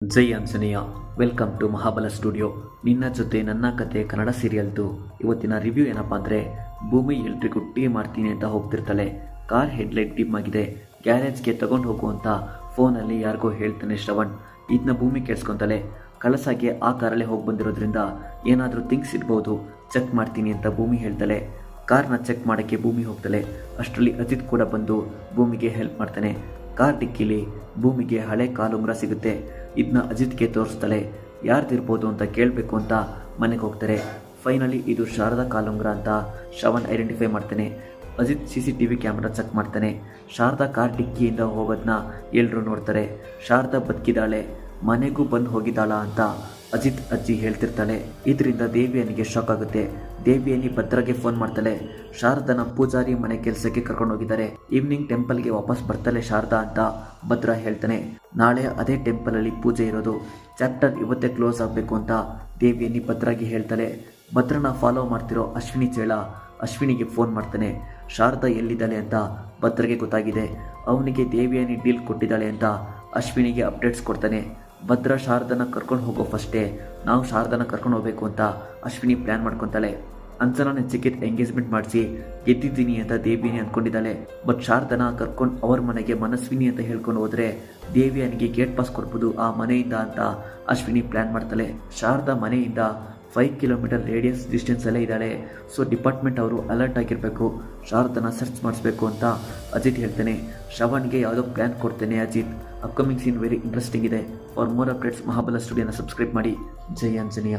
Jai Anjaneya. Welcome to Mahabala studio. ನಿನ್ನ ಜೊತೆ ನನ್ನ ಕತೆ ಕನ್ನಡ ಸೀರಿಯಲ್ದು ಇವತ್ತಿನ ರಿವ್ಯೂ ಏನಪ್ಪ ಅಂದರೆ, ಭೂಮಿ ಎಲ್ರಿಗೂ ಟೀ ಮಾಡ್ತೀನಿ ಅಂತ ಹೋಗ್ತಿರ್ತಾಳೆ. ಕಾರ್ ಹೆಡ್ಲೈಟ್ ಡಿಮ್ ಆಗಿದೆ, ಗ್ಯಾರೇಜ್ಗೆ ತಗೊಂಡು ಹೋಗು ಅಂತ ಫೋನಲ್ಲಿ ಯಾರಿಗೋ ಹೇಳ್ತಾನೆ ಶ್ರವಣ್. ಇದನ್ನ ಭೂಮಿ ಕೇಳಿಸ್ಕೊತಾಳೆ. ಕಳಸಾಗೆ ಆ ಕಾರಲ್ಲೇ ಹೋಗಿ ಬಂದಿರೋದ್ರಿಂದ ಏನಾದರೂ ಥಿಂಗ್ಸ್ ಇರ್ಬೋದು, ಚೆಕ್ ಮಾಡ್ತೀನಿ ಅಂತ ಭೂಮಿ ಹೇಳ್ತಾಳೆ. ಕಾರ್ನ ಚೆಕ್ ಮಾಡೋಕ್ಕೆ ಭೂಮಿ ಹೋಗ್ತಾಳೆ. ಅಷ್ಟರಲ್ಲಿ ಅಜಿತ್ ಕೂಡ ಬಂದು ಭೂಮಿಗೆ ಹೆಲ್ಪ್ ಮಾಡ್ತಾನೆ. ಕಾರ್ ಡಿಕ್ಕಿಲಿ ಭೂಮಿಗೆ ಹಳೆ ಕಾಲುಂಗ್ರ ಸಿಗುತ್ತೆ. ಇದನ್ನ ಅಜಿತ್ಗೆ ತೋರಿಸ್ತಾಳೆ. ಯಾರ್ದಿರ್ಬೋದು ಅಂತ ಕೇಳಬೇಕು ಅಂತ ಮನೆಗೆ ಹೋಗ್ತಾರೆ. ಫೈನಲಿ ಇದು ಶಾರದಾ ಕಾಲುಂಗ್ರ ಅಂತ ಶ್ರವಣ್ ಐಡೆಂಟಿಫೈ ಮಾಡ್ತಾನೆ. ಅಜಿತ್ CCTV ಕ್ಯಾಮ್ರಾ ಚೆಕ್ ಮಾಡ್ತಾನೆ. ಶಾರದಾ ಕಾರ್ ಡಿಕ್ಕಿಯಿಂದ ಹೋಗೋದನ್ನ ಎಲ್ಲರೂ ನೋಡ್ತಾರೆ. ಶಾರದಾ ಬದುಕಿದಾಳೆ, ಮನೆಗೂ ಬಂದು ಹೋಗಿದ್ದಾಳ ಅಂತ ಅಜಿತ್ ಅಜ್ಜಿ ಹೇಳ್ತಿರ್ತಾಳೆ. ಇದರಿಂದ ದೇವಿಯನಿಗೆ ಶಾಕ್ ಆಗುತ್ತೆ. ದೇವಿಯನಿ ಭದ್ರಗೆ ಫೋನ್ ಮಾಡ್ತಾಳೆ. ಶಾರದನ ಪೂಜಾರಿ ಮನೆ ಕೆಲಸಕ್ಕೆ ಕರ್ಕೊಂಡು ಹೋಗಿದ್ದಾರೆ. ಈವ್ನಿಂಗ್ ಟೆಂಪಲ್ಗೆ ವಾಪಸ್ ಬರ್ತಾಳೆ ಶಾರದಾ ಅಂತ ಭದ್ರ ಹೇಳ್ತಾನೆ. ನಾಳೆ ಅದೇ ಟೆಂಪಲಲ್ಲಿ ಪೂಜೆ ಇರೋದು, ಚಾಪ್ಟರ್ ಇವತ್ತೇ ಕ್ಲೋಸ್ ಆಗಬೇಕು ಅಂತ ದೇವಿಯನಿ ಭದ್ರಾಗಿ ಹೇಳ್ತಾಳೆ. ಭದ್ರನ ಫಾಲೋ ಮಾಡ್ತಿರೋ ಅಶ್ವಿನಿ ಚೇಳ ಅಶ್ವಿನಿಗೆ ಫೋನ್ ಮಾಡ್ತಾನೆ. ಶಾರದಾ ಎಲ್ಲಿದ್ದಾಳೆ ಅಂತ ಭದ್ರಗೆ ಗೊತ್ತಾಗಿದೆ. ಅವನಿಗೆ ದೇವಿಯನಿ ಡೀಲ್ ಕೊಟ್ಟಿದ್ದಾಳೆ ಅಂತ ಅಶ್ವಿನಿಗೆ ಅಪ್ಡೇಟ್ಸ್ ಕೊಡ್ತಾನೆ. ಭದ್ರ ಶಾರದನ ಕರ್ಕೊಂಡು ಹೋಗೋ ಫಸ್ಟೇ ನಾವು ಶಾರದನ ಕರ್ಕೊಂಡು ಹೋಗ್ಬೇಕು ಅಂತ ಅಶ್ವಿನಿ ಪ್ಲ್ಯಾನ್ ಮಾಡ್ಕೊತಾಳೆ. ಅಂಚನ ನೆಚ್ಚಿಗೆ ಎಂಗೇಜ್ಮೆಂಟ್ ಮಾಡಿಸಿ ಗೆದ್ದಿದ್ದೀನಿ ಅಂತ ದೇವಿಯನಿ ಅಂದ್ಕೊಂಡಿದ್ದಾಳೆ. ಬಟ್ ಶಾರದನ ಕರ್ಕೊಂಡು ಅವ್ರ ಮನೆಗೆ ಮನಸ್ವಿನಿ ಅಂತ ಹೇಳ್ಕೊಂಡು ಹೋದರೆ ದೇವಿಯನಿಗೆ ಗೇಟ್ ಪಾಸ್ ಕೊಡ್ಬೋದು ಆ ಮನೆಯಿಂದ ಅಂತ ಅಶ್ವಿನಿ ಪ್ಲ್ಯಾನ್ ಮಾಡ್ತಾಳೆ. ಶಾರದಾ ಮನೆಯಿಂದ 5 ಕಿಲೋಮೀಟರ್ ರೇಡಿಯಸ್ ಡಿಸ್ಟೆನ್ಸಲ್ಲೇ ಇದ್ದಾಳೆ. ಸೊ ಡಿಪಾರ್ಟ್ಮೆಂಟ್ ಅವರು ಅಲರ್ಟ್ ಆಗಿರಬೇಕು, ಶಾರದನ ಸರ್ಚ್ ಮಾಡಿಸ್ಬೇಕು ಅಂತ ಅಜಿತ್ ಹೇಳ್ತಾನೆ. ಶ್ರವಣ್ಗೆ ಯಾವುದೋ ಪ್ಲ್ಯಾನ್ ಕೊಡ್ತೇನೆ Ajit. Upcoming scene very interesting ಇದೆ. ಫಾರ್ ಮೋರ್ ಅಪ್ಡೇಟ್ಸ್ ಮಹಾಬಲ ಸ್ಟುಡಿಯೋನ ಸಬ್ಸ್ಕ್ರೈಬ್ ಮಾಡಿ. ಜೈ ಆಂಜನೇಯ.